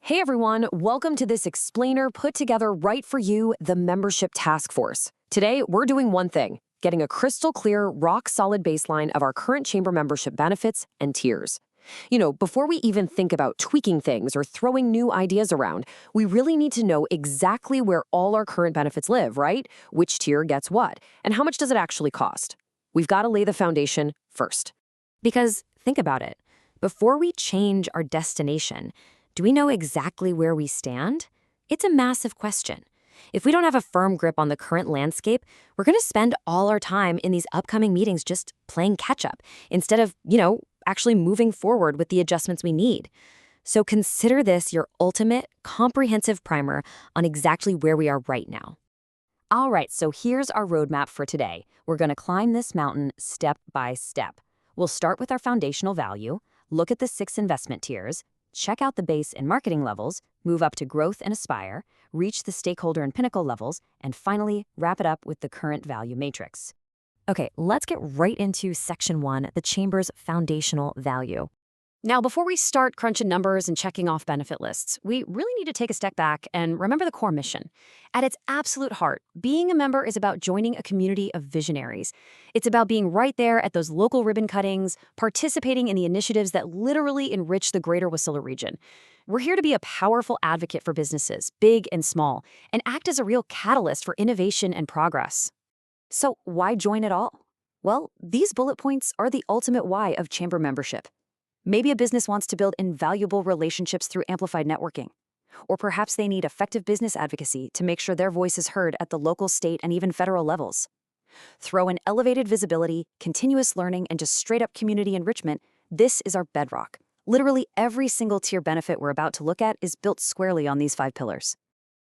Hey everyone, welcome to this explainer put together right for you, the Membership Task Force. Today, we're doing one thing, getting a crystal clear, rock-solid baseline of our current chamber membership benefits and tiers. Before we even think about tweaking things or throwing new ideas around, we really need to know exactly where all our current benefits live, right? Which tier gets what, and how much does it actually cost? We've got to lay the foundation first. Because think about it. Before we change our destination, do we know exactly where we stand? It's a massive question. If we don't have a firm grip on the current landscape, we're going to spend all our time in these upcoming meetings just playing catch-up instead of, actually moving forward with the adjustments we need. So consider this your ultimate, comprehensive primer on exactly where we are right now. All right, so here's our roadmap for today. We're going to climb this mountain step by step. We'll start with our foundational value, look at the 6 investment tiers, check out the base and marketing levels, move up to growth and aspire, reach the stakeholder and pinnacle levels, and finally wrap it up with the current value matrix. Okay, let's get right into section 1, the chamber's foundational value. Now, before we start crunching numbers and checking off benefit lists, we really need to take a step back and remember the core mission. At its absolute heart, being a member is about joining a community of visionaries. It's about being right there at those local ribbon cuttings, participating in the initiatives that literally enrich the greater Wasilla region. We're here to be a powerful advocate for businesses, big and small, and act as a real catalyst for innovation and progress. So why join at all? Well, these bullet points are the ultimate why of chamber membership. Maybe a business wants to build invaluable relationships through amplified networking. Or perhaps they need effective business advocacy to make sure their voice is heard at the local, state, and even federal levels. Throw in elevated visibility, continuous learning, and just straight-up community enrichment. This is our bedrock. Literally every single tier benefit we're about to look at is built squarely on these 5 pillars.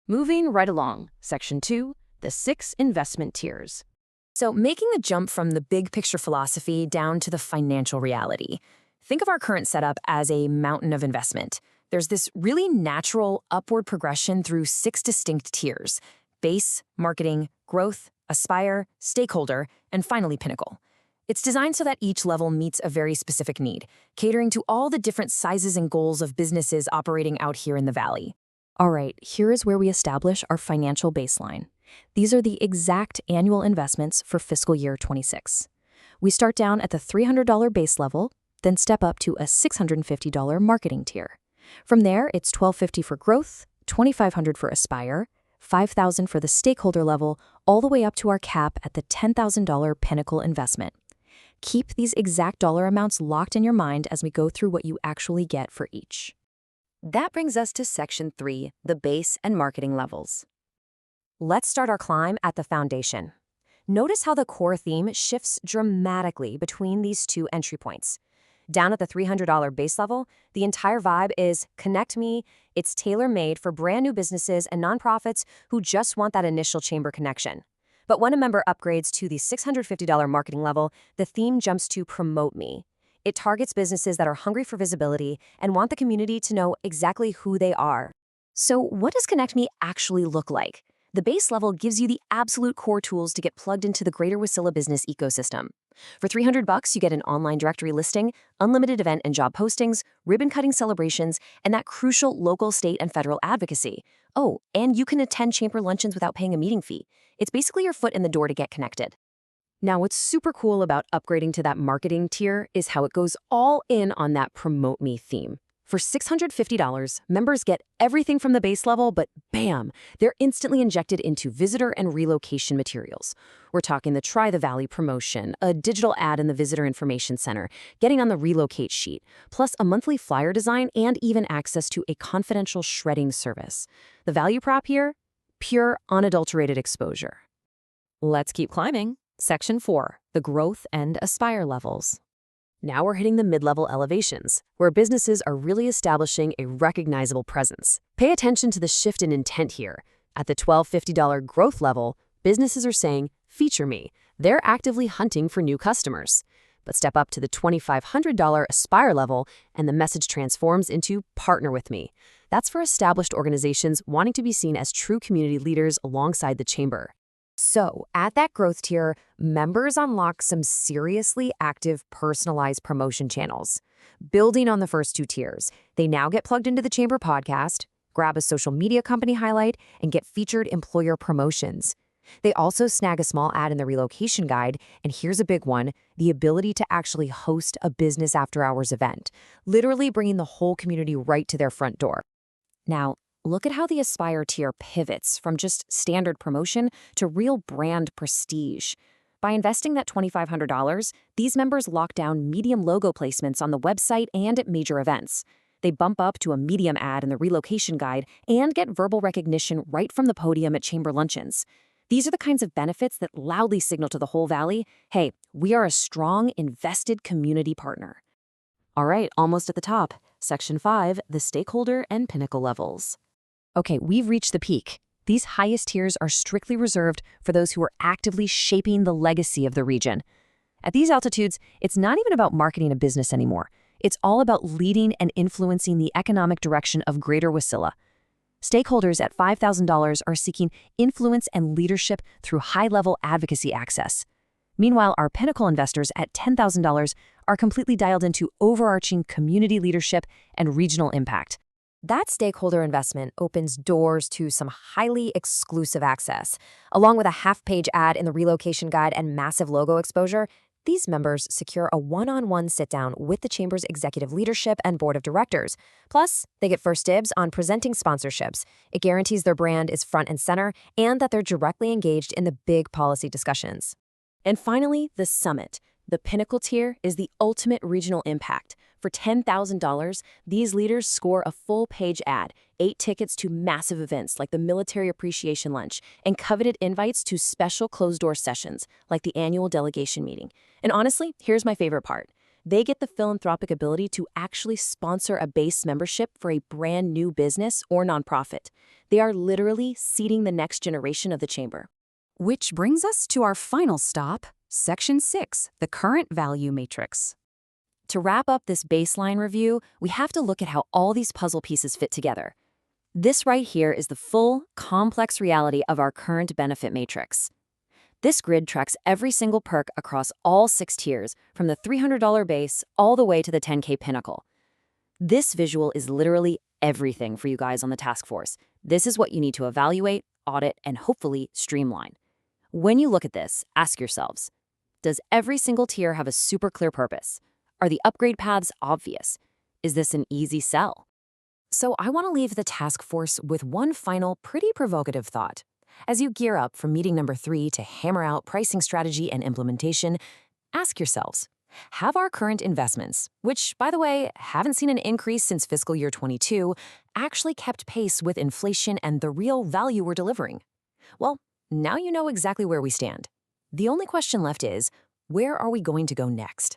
Moving right along, section 2, the 6 investment tiers. So making the jump from the big picture philosophy down to the financial reality. Think of our current setup as a mountain of investment. There's this really natural upward progression through 6 distinct tiers: base, marketing, growth, aspire, stakeholder, and finally pinnacle. It's designed so that each level meets a very specific need, catering to all the different sizes and goals of businesses operating out here in the valley. All right, here is where we establish our financial baseline. These are the exact annual investments for fiscal year 26. We start down at the $300 base level, then step up to a $650 marketing tier. From there, it's $1,250 for growth, $2,500 for aspire, $5,000 for the stakeholder level, all the way up to our cap at the $10,000 pinnacle investment. Keep these exact dollar amounts locked in your mind as we go through what you actually get for each. That brings us to section 3, the base and marketing levels. Let's start our climb at the foundation. Notice how the core theme shifts dramatically between these 2 entry points. Down at the $300 base level, the entire vibe is connect me. It's tailor-made for brand new businesses and nonprofits who just want that initial chamber connection. But when a member upgrades to the $650 marketing level, the theme jumps to promote me. It targets businesses that are hungry for visibility and want the community to know exactly who they are. So what does Connect Me actually look like? The base level gives you the absolute core tools to get plugged into the greater Wasilla business ecosystem. For $300, you get an online directory listing, unlimited event and job postings, ribbon-cutting celebrations, and that crucial local, state, and federal advocacy. Oh, and you can attend chamber luncheons without paying a meeting fee. It's basically your foot in the door to get connected. Now, what's super cool about upgrading to that marketing tier is how it goes all in on that Promote Me theme. For $650, members get everything from the base level, but bam, they're instantly injected into visitor and relocation materials. We're talking the Try the Valley promotion, a digital ad in the Visitor Information Center, getting on the Relocate sheet, plus a monthly flyer design and even access to a confidential shredding service. The value prop here? Pure, unadulterated exposure. Let's keep climbing. Section 4, the growth and aspire levels. Now we're hitting the mid-level elevations, where businesses are really establishing a recognizable presence. Pay attention to the shift in intent here. At the $1,250 growth level, businesses are saying, feature me. They're actively hunting for new customers. But step up to the $2,500 aspire level, and the message transforms into partner with me. That's for established organizations wanting to be seen as true community leaders alongside the chamber. So, at that growth tier, members unlock some seriously active personalized promotion channels. Building on the first two tiers, they now get plugged into the Chamber podcast, grab a social media company highlight, and get featured employer promotions. They also snag a small ad in the relocation guide, and here's a big one, the ability to actually host a business after-hours event, literally bringing the whole community right to their front door. Now, look at how the Aspire tier pivots from just standard promotion to real brand prestige. By investing that $2,500, these members lock down medium logo placements on the website and at major events. They bump up to a medium ad in the relocation guide and get verbal recognition right from the podium at chamber luncheons. These are the kinds of benefits that loudly signal to the whole valley, hey, we are a strong, invested community partner. All right, almost at the top. Section 5, the stakeholder and pinnacle levels. Okay, we've reached the peak. These highest tiers are strictly reserved for those who are actively shaping the legacy of the region. At these altitudes, it's not even about marketing a business anymore. It's all about leading and influencing the economic direction of Greater Wasilla. Stakeholders at $5,000 are seeking influence and leadership through high-level advocacy access. Meanwhile, our pinnacle investors at $10,000 are completely dialed into overarching community leadership and regional impact. That stakeholder investment opens doors to some highly exclusive access. Along with a half-page ad in the relocation guide and massive logo exposure, these members secure a one-on-one sit-down with the Chamber's executive leadership and board of directors. Plus, they get first dibs on presenting sponsorships. It guarantees their brand is front and center and that they're directly engaged in the big policy discussions. And finally, the summit. The pinnacle tier is the ultimate regional impact. For $10,000, these leaders score a full-page ad, 8 tickets to massive events like the Military Appreciation Lunch, and coveted invites to special closed-door sessions like the annual delegation meeting. And honestly, here's my favorite part. They get the philanthropic ability to actually sponsor a base membership for a brand new business or nonprofit. They are literally seeding the next generation of the Chamber. Which brings us to our final stop, Section 6, the current value matrix. To wrap up this baseline review, we have to look at how all these puzzle pieces fit together. This right here is the full, complex reality of our current benefit matrix. This grid tracks every single perk across all 6 tiers, from the $300 base all the way to the $10K pinnacle. This visual is literally everything for you guys on the task force. This is what you need to evaluate, audit, and hopefully streamline. When you look at this, ask yourselves, does every single tier have a super clear purpose? Are the upgrade paths obvious? Is this an easy sell? So I want to leave the task force with one final, pretty provocative thought. As you gear up for meeting number 3 to hammer out pricing strategy and implementation, ask yourselves, have our current investments, which, by the way, haven't seen an increase since fiscal year 22, actually kept pace with inflation and the real value we're delivering? Well, now you know exactly where we stand. The only question left is, where are we going to go next?